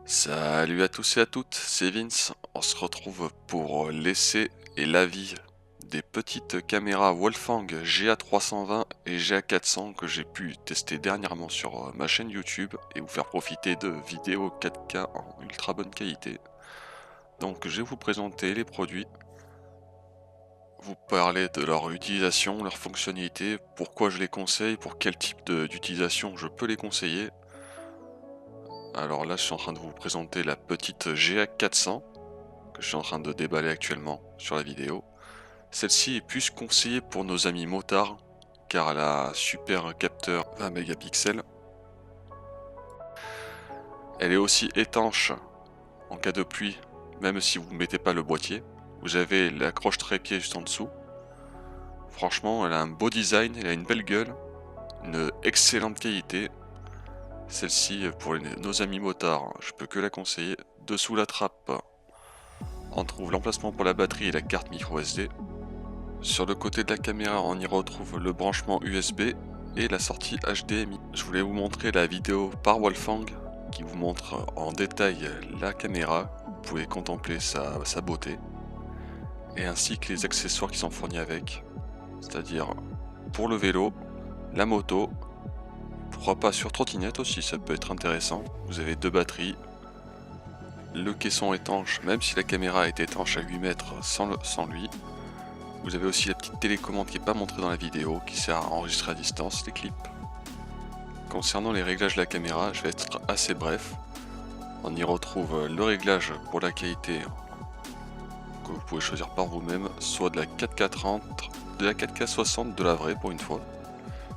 Salut à tous et à toutes, c'est Vince. On se retrouve pour l'essai et l'avis des petites caméras Wolfang GA320 et GA400 que j'ai pu tester dernièrement sur ma chaîne YouTube et vous faire profiter de vidéos 4K en ultra bonne qualité. Donc je vais vous présenter les produits, vous parler de leur utilisation, leur fonctionnalité, pourquoi je les conseille, pour quel type d'utilisation je peux les conseiller. Alors là, je suis en train de vous présenter la petite GA400 que je suis en train de déballer actuellement sur la vidéo. Celle-ci est plus conseillée pour nos amis motards car elle a un super capteur 20 mégapixels. Elle est aussi étanche en cas de pluie, même si vous ne mettez pas le boîtier. Vous avez l'accroche trépied juste en dessous. Franchement, elle a un beau design, elle a une belle gueule, une excellente qualité. Celle-ci, pour nos amis motards, je peux que la conseiller. Dessous la trappe, on trouve l'emplacement pour la batterie et la carte micro SD. Sur le côté de la caméra, on y retrouve le branchement USB et la sortie HDMI. Je voulais vous montrer la vidéo par Wolfang qui vous montre en détail la caméra. Vous pouvez contempler sa beauté et ainsi que les accessoires qui sont fournis avec, c'est-à-dire pour le vélo, la moto, pourquoi pas sur trottinette aussi, ça peut être intéressant. Vous avez deux batteries, le caisson étanche, même si la caméra est étanche à 8 mètres sans lui. Vous avez aussi la petite télécommande qui n'est pas montrée dans la vidéo, qui sert à enregistrer à distance les clips. Concernant les réglages de la caméra, je vais être assez bref. On y retrouve le réglage pour la qualité que vous pouvez choisir par vous-même, soit de la 4K30, de la 4K60, de la vraie pour une fois.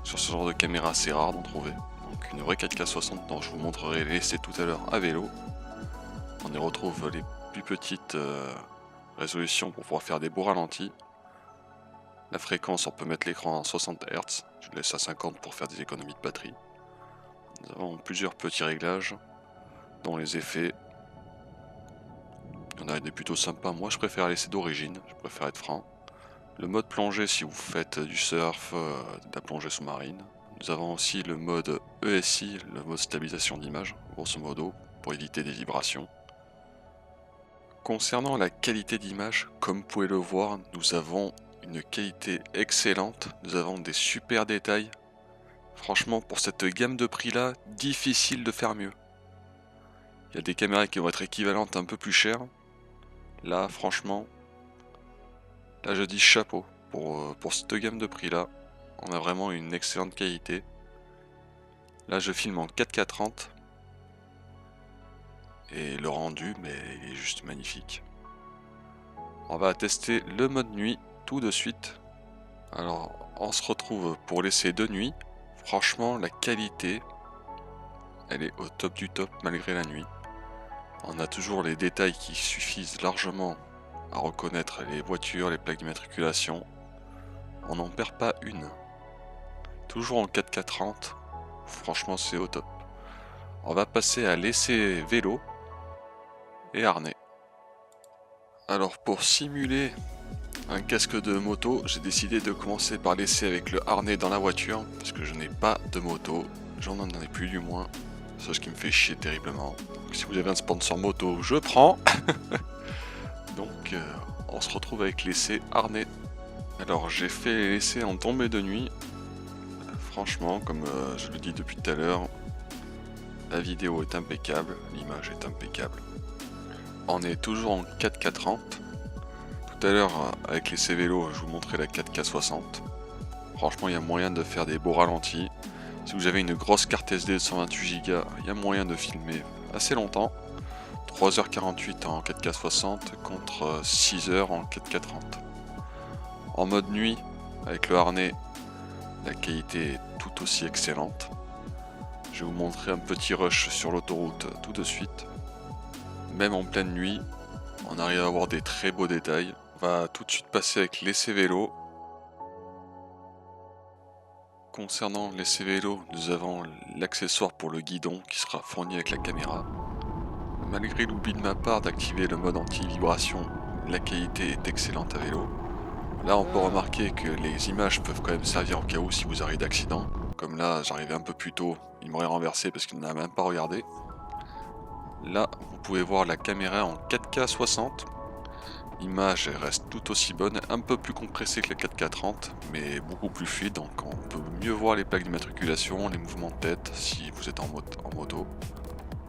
Sur ce genre de caméra, c'est rare d'en trouver. Donc une vraie 4K60 dont je vous montrerai l'essai tout à l'heure à vélo. On y retrouve les plus petites résolutions pour pouvoir faire des beaux ralentis. La fréquence, on peut mettre l'écran en 60 Hz, je le laisse à 50 pour faire des économies de batterie. Nous avons plusieurs petits réglages, dont les effets. Il y en a des plutôt sympas, moi je préfère laisser d'origine, je préfère être franc. Le mode plongée si vous faites du surf, de la plongée sous-marine. Nous avons aussi le mode ESI, le mode stabilisation d'image, grosso modo, pour éviter des vibrations. Concernant la qualité d'image, comme vous pouvez le voir, nous avons une qualité excellente, nous avons des super détails. Franchement, pour cette gamme de prix là, difficile de faire mieux. Il y a des caméras qui vont être équivalentes un peu plus chères. Là, franchement, là je dis chapeau. Pour cette gamme de prix là, on a vraiment une excellente qualité. Là je filme en 4K30. Et le rendu, mais il est juste magnifique. On va tester le mode nuit tout de suite. Alors, on se retrouve pour l'essai de nuit. Franchement, la qualité, elle est au top du top malgré la nuit. On a toujours les détails qui suffisent largement à reconnaître les voitures, les plaques d'immatriculation. On n'en perd pas une. Toujours en 4K30. Franchement, c'est au top. On va passer à l'essai vélo et harnais. Alors, pour simuler un casque de moto, j'ai décidé de commencer par l'essai avec le harnais dans la voiture, parce que je n'ai pas de moto, j'en ai plus du moins, ce qui me fait chier terriblement. Donc, si vous avez un sponsor moto, je prends. Donc on se retrouve avec l'essai harnais. Alors j'ai fait l'essai en tombée de nuit. Franchement, comme je le dis depuis tout à l'heure, la vidéo est impeccable, l'image est impeccable. On est toujours en 4K30. Tout à l'heure, avec l'essai vélo, je vous montrais la 4K60. Franchement, il y a moyen de faire des beaux ralentis. Si vous avez une grosse carte SD de 128 Go, il y a moyen de filmer assez longtemps. 3h48 en 4K60 contre 6h en 4K30. En mode nuit, avec le harnais, la qualité est tout aussi excellente. Je vais vous montrer un petit rush sur l'autoroute tout de suite. Même en pleine nuit, on arrive à avoir des très beaux détails. On va tout de suite passer avec l'essai vélo. Concernant l'essai vélo, nous avons l'accessoire pour le guidon qui sera fourni avec la caméra. Malgré l'oubli de ma part d'activer le mode anti-vibration, la qualité est excellente à vélo. Là on peut remarquer que les images peuvent quand même servir en cas où si vous arrivez d'accident. Comme là j'arrivais un peu plus tôt, il m'aurait renversé parce qu'il n'a même pas regardé. Là, vous pouvez voir la caméra en 4K 60. L'image reste tout aussi bonne, un peu plus compressée que la 4K 30, mais beaucoup plus fluide, donc on peut mieux voir les plaques d'immatriculation, les mouvements de tête si vous êtes en moto.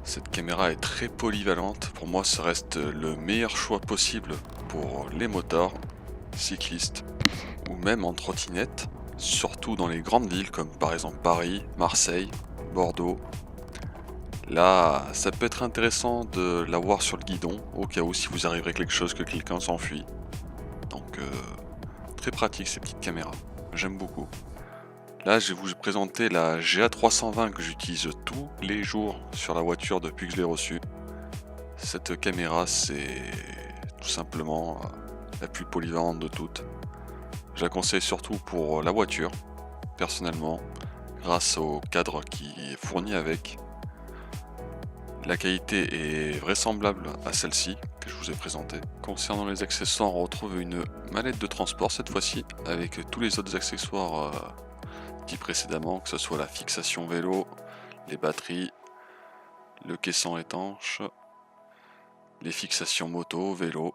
Cette caméra est très polyvalente, pour moi ça reste le meilleur choix possible pour les motards, cyclistes ou même en trottinette, surtout dans les grandes villes comme par exemple Paris, Marseille, Bordeaux. Là, ça peut être intéressant de l'avoir sur le guidon, au cas où si vous arriverez quelque chose que quelqu'un s'enfuit. Donc, très pratique ces petites caméras, j'aime beaucoup. Là, je vais vous présenter la GA320 que j'utilise tous les jours sur la voiture depuis que je l'ai reçue. Cette caméra, c'est tout simplement la plus polyvalente de toutes. Je la conseille surtout pour la voiture, personnellement, grâce au cadre qui est fourni avec. La qualité est vraisemblable à celle-ci que je vous ai présentée. Concernant les accessoires, on retrouve une mallette de transport cette fois-ci, avec tous les autres accessoires dit précédemment, que ce soit la fixation vélo, les batteries, le caisson étanche, les fixations moto, vélo.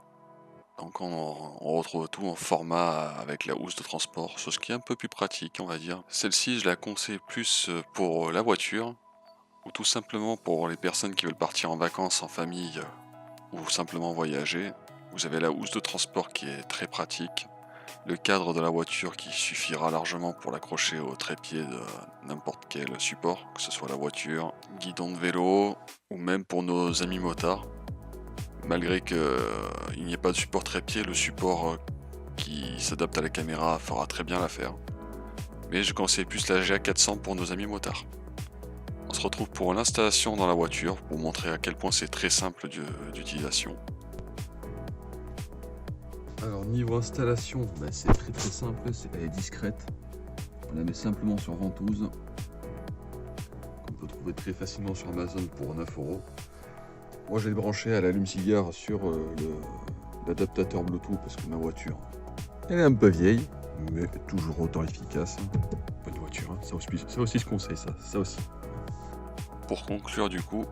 Donc on retrouve tout en format avec la housse de transport, ce qui est un peu plus pratique on va dire. Celle-ci je la conseille plus pour la voiture, ou tout simplement pour les personnes qui veulent partir en vacances en famille ou simplement voyager. Vous avez la housse de transport qui est très pratique. Le cadre de la voiture qui suffira largement pour l'accrocher au trépied de n'importe quel support, que ce soit la voiture, guidon de vélo ou même pour nos amis motards. Malgré qu'il n'y ait pas de support trépied, le support qui s'adapte à la caméra fera très bien l'affaire. Mais je conseille plus la GA400 pour nos amis motards. On se retrouve pour l'installation dans la voiture pour montrer à quel point c'est très simple d'utilisation. Alors niveau installation, c'est très simple, elle est discrète. On la met simplement sur ventouse, qu'on peut trouver très facilement sur Amazon pour 9 €. Moi je l'ai branché à l'allume-cigare sur l'adaptateur Bluetooth parce que ma voiture, elle est un peu vieille, mais toujours autant efficace. Bonne voiture, hein. Ça aussi je conseille ça aussi. Pour conclure du coup,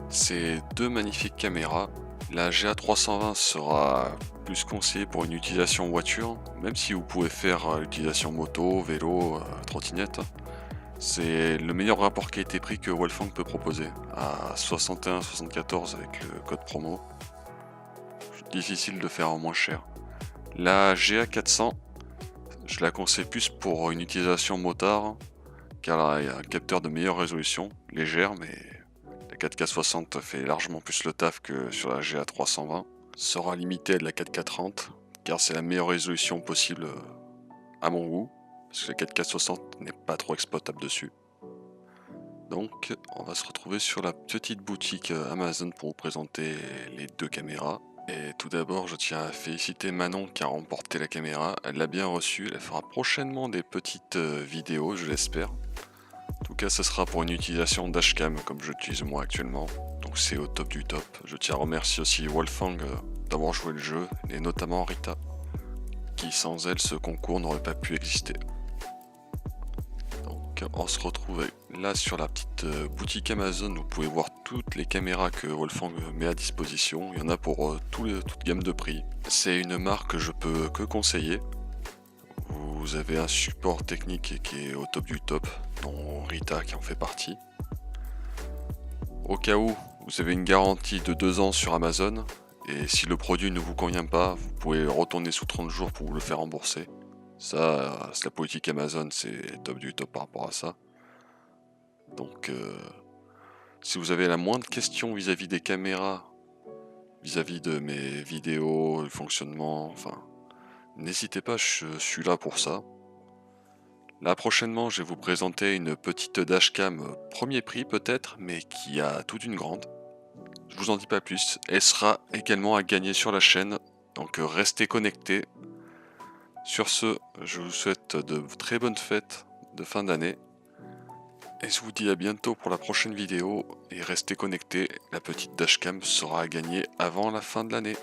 ces deux magnifiques caméras, la GA320 sera plus conseillée pour une utilisation voiture, même si vous pouvez faire l'utilisation moto, vélo, trottinette. C'est le meilleur rapport qualité-prix que Wolfang peut proposer, à 61,74 avec le code promo. Difficile de faire en moins cher. La GA400, je la conseille plus pour une utilisation motard, car il y a un capteur de meilleure résolution, légère, mais la 4K 60 fait largement plus le taf que sur la GA320. Sera limitée à de la 4K 30, car c'est la meilleure résolution possible à mon goût, parce que la 4K 60 n'est pas trop exploitable dessus. Donc on va se retrouver sur la petite boutique Amazon pour vous présenter les deux caméras. Et tout d'abord je tiens à féliciter Manon qui a remporté la caméra, elle l'a bien reçue, elle fera prochainement des petites vidéos je l'espère. En tout cas ce sera pour une utilisation dashcam comme j'utilise moi actuellement, donc c'est au top du top. Je tiens à remercier aussi Wolfang d'avoir joué le jeu, et notamment Rita, qui sans elle ce concours n'aurait pas pu exister. Donc on se retrouve là sur la petite boutique Amazon, vous pouvez voir toutes les caméras que Wolfang met à disposition, il y en a pour toute gamme de prix. C'est une marque que je peux que conseiller. Vous avez un support technique qui est au top du top, dont Rita qui en fait partie. Au cas où, vous avez une garantie de 2 ans sur Amazon, et si le produit ne vous convient pas, vous pouvez le retourner sous 30 jours pour vous le faire rembourser. Ça, c'est la politique Amazon, c'est top du top par rapport à ça. Donc, si vous avez la moindre question vis-à-vis des caméras, vis-à-vis de mes vidéos, le fonctionnement, enfin, n'hésitez pas, je suis là pour ça. Là prochainement je vais vous présenter une petite dashcam premier prix peut-être, mais qui a toute une grande. Je vous en dis pas plus, elle sera également à gagner sur la chaîne, donc restez connectés. Sur ce, je vous souhaite de très bonnes fêtes de fin d'année. Et je vous dis à bientôt pour la prochaine vidéo, et restez connectés, la petite dashcam sera à gagner avant la fin de l'année.